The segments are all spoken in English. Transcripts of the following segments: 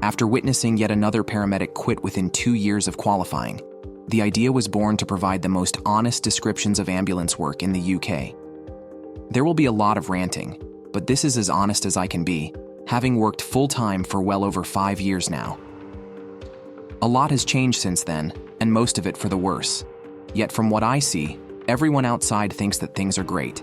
After witnessing yet another paramedic quit within 2 years of qualifying, the idea was born to provide the most honest descriptions of ambulance work in the UK. There will be a lot of ranting, but this is as honest as I can be, having worked full-time for well over 5 years now. A lot has changed since then, and most of it for the worse. Yet from what I see, everyone outside thinks that things are great.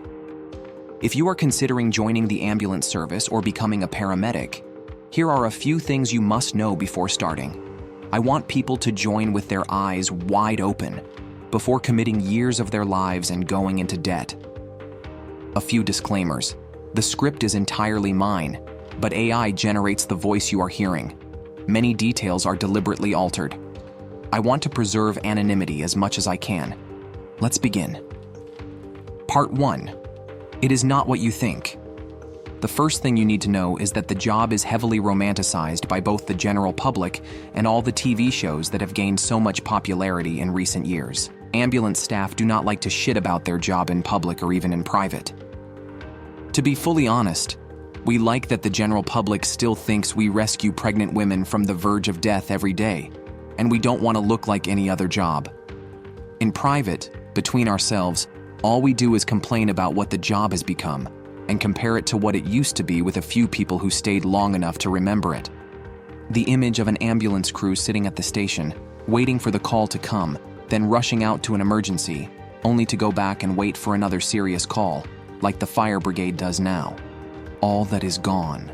If you are considering joining the ambulance service or becoming a paramedic, here are a few things you must know before starting. I want people to join with their eyes wide open before committing years of their lives and going into debt. A few disclaimers. The script is entirely mine, but AI generates the voice you are hearing. Many details are deliberately altered. I want to preserve anonymity as much as I can. Let's begin. Part 1. It is not what you think. The first thing you need to know is that the job is heavily romanticized by both the general public and all the TV shows that have gained so much popularity in recent years. Ambulance staff do not like to shit about their job in public or even in private. To be fully honest, we like that the general public still thinks we rescue pregnant women from the verge of death every day, and we don't want to look like any other job. In private, between ourselves, all we do is complain about what the job has become and compare it to what it used to be with a few people who stayed long enough to remember it. The image of an ambulance crew sitting at the station, waiting for the call to come, then rushing out to an emergency, only to go back and wait for another serious call, like the fire brigade does now. All that is gone.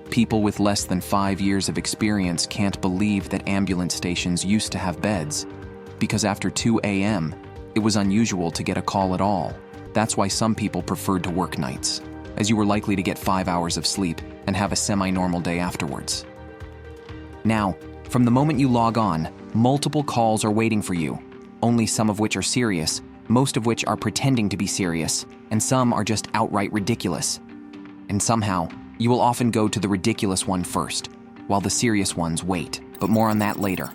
People with less than 5 years of experience can't believe that ambulance stations used to have beds, because after 2 a.m., it was unusual to get a call at all. That's why some people preferred to work nights, as you were likely to get 5 hours of sleep and have a semi-normal day afterwards. Now, from the moment you log on, multiple calls are waiting for you, only some of which are serious, most of which are pretending to be serious, and some are just outright ridiculous. And somehow, you will often go to the ridiculous one first, while the serious ones wait, but more on that later.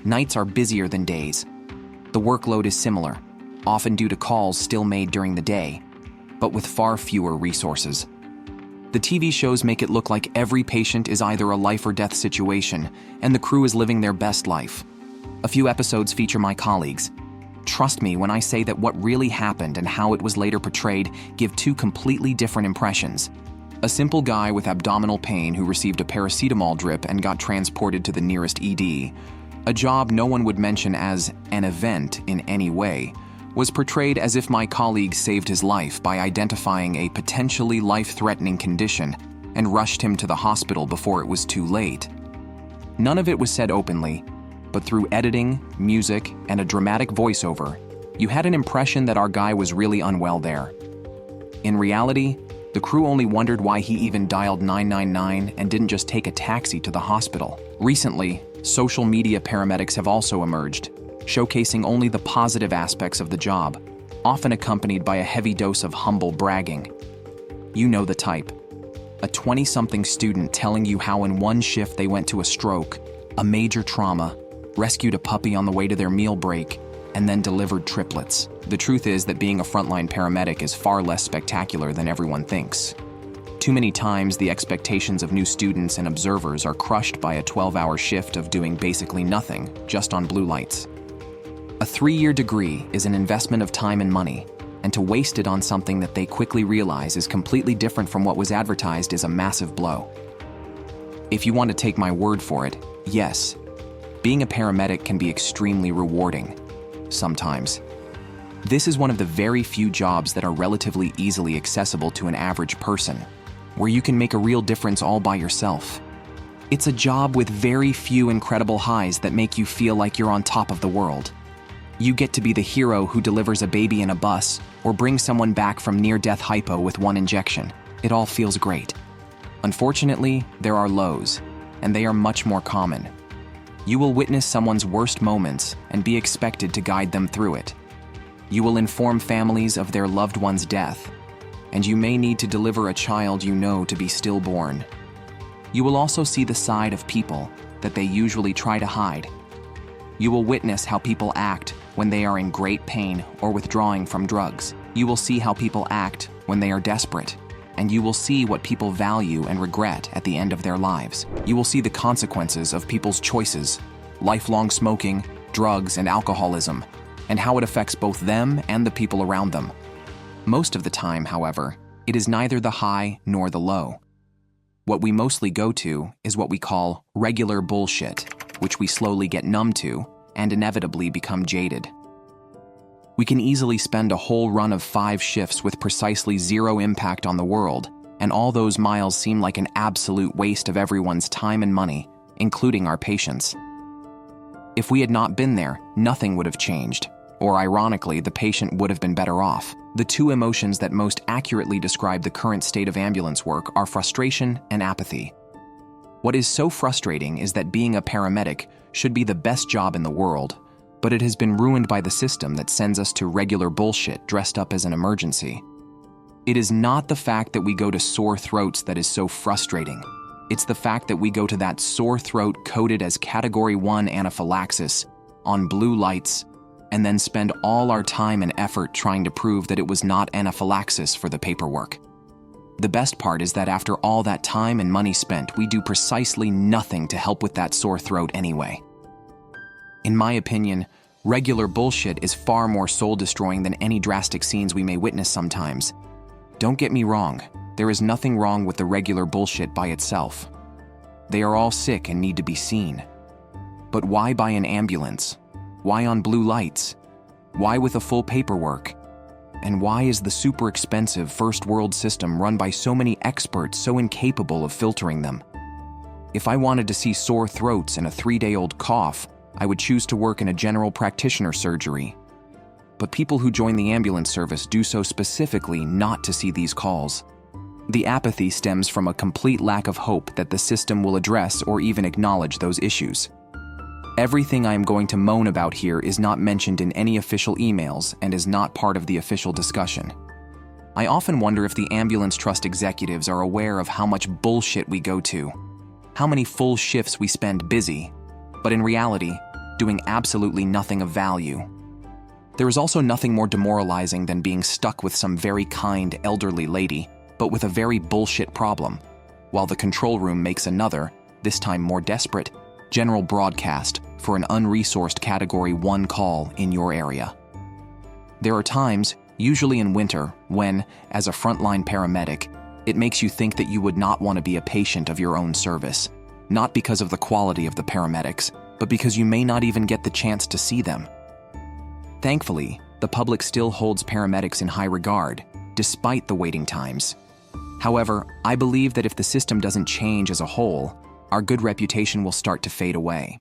Nights are busier than days. The workload is similar, often due to calls still made during the day, but with far fewer resources. The TV shows make it look like every patient is either a life or death situation, and the crew is living their best life. A few episodes feature my colleagues. Trust me when I say that what really happened and how it was later portrayed give two completely different impressions. A simple guy with abdominal pain who received a paracetamol drip and got transported to the nearest ED, a job no one would mention as an event in any way, was portrayed as if my colleague saved his life by identifying a potentially life-threatening condition and rushed him to the hospital before it was too late. None of it was said openly, but through editing, music, and a dramatic voiceover, you had an impression that our guy was really unwell there. In reality, the crew only wondered why he even dialed 999 and didn't just take a taxi to the hospital. Recently, social media paramedics have also emerged, showcasing only the positive aspects of the job, often accompanied by a heavy dose of humble bragging. You know the type. A 20-something student telling you how in one shift they went to a stroke, a major trauma, rescued a puppy on the way to their meal break, and then delivered triplets. The truth is that being a frontline paramedic is far less spectacular than everyone thinks. Too many times, the expectations of new students and observers are crushed by a 12-hour shift of doing basically nothing, just on blue lights. A 3-year degree is an investment of time and money, and to waste it on something that they quickly realize is completely different from what was advertised is a massive blow. If you want to take my word for it, yes, being a paramedic can be extremely rewarding, sometimes. This is one of the very few jobs that are relatively easily accessible to an average person, where you can make a real difference all by yourself. It's a job with very few incredible highs that make you feel like you're on top of the world. You get to be the hero who delivers a baby in a bus or brings someone back from near-death hypo with one injection. It all feels great. Unfortunately, there are lows, and they are much more common. You will witness someone's worst moments and be expected to guide them through it. You will inform families of their loved one's death, and you may need to deliver a child you know to be stillborn. You will also see the side of people that they usually try to hide. You will witness how people act when they are in great pain or withdrawing from drugs. You will see how people act when they are desperate. and you will see what people value and regret at the end of their lives. You will see the consequences of people's choices, lifelong smoking, drugs, and alcoholism, and how it affects both them and the people around them. Most of the time, however, it is neither the high nor the low. What we mostly go to is what we call regular bullshit, which we slowly get numb to and inevitably become jaded. We can easily spend a whole run of 5 shifts with precisely 0 impact on the world, and all those miles seem like an absolute waste of everyone's time and money, including our patients. If we had not been there, nothing would have changed, or ironically, the patient would have been better off. The 2 emotions that most accurately describe the current state of ambulance work are frustration and apathy. What is so frustrating is that being a paramedic should be the best job in the world, but it has been ruined by the system that sends us to regular bullshit dressed up as an emergency. It is not the fact that we go to sore throats that is so frustrating. It's the fact that we go to that sore throat coded as Category 1 anaphylaxis on blue lights, and then spend all our time and effort trying to prove that it was not anaphylaxis for the paperwork. The best part is that after all that time and money spent, we do precisely nothing to help with that sore throat anyway. In my opinion, regular bullshit is far more soul-destroying than any drastic scenes we may witness sometimes. Don't get me wrong, there is nothing wrong with the regular bullshit by itself. They are all sick and need to be seen. But why buy an ambulance? Why on blue lights? Why with a full paperwork? And why is the super expensive first world system run by so many experts so incapable of filtering them? If I wanted to see sore throats and a 3-day-old cough, I would choose to work in a general practitioner surgery. But people who join the ambulance service do so specifically not to see these calls. The apathy stems from a complete lack of hope that the system will address or even acknowledge those issues. Everything I am going to moan about here is not mentioned in any official emails and is not part of the official discussion. I often wonder if the ambulance trust executives are aware of how much bullshit we go to, how many full shifts we spend busy, but in reality, doing absolutely nothing of value. There is also nothing more demoralizing than being stuck with some very kind elderly lady, but with a very bullshit problem, while the control room makes another, this time more desperate, general broadcast for an unresourced Category 1 call in your area. There are times, usually in winter, when, as a frontline paramedic, it makes you think that you would not want to be a patient of your own service, not because of the quality of the paramedics, but because you may not even get the chance to see them. Thankfully, the public still holds paramedics in high regard, despite the waiting times. However, I believe that if the system doesn't change as a whole, our good reputation will start to fade away.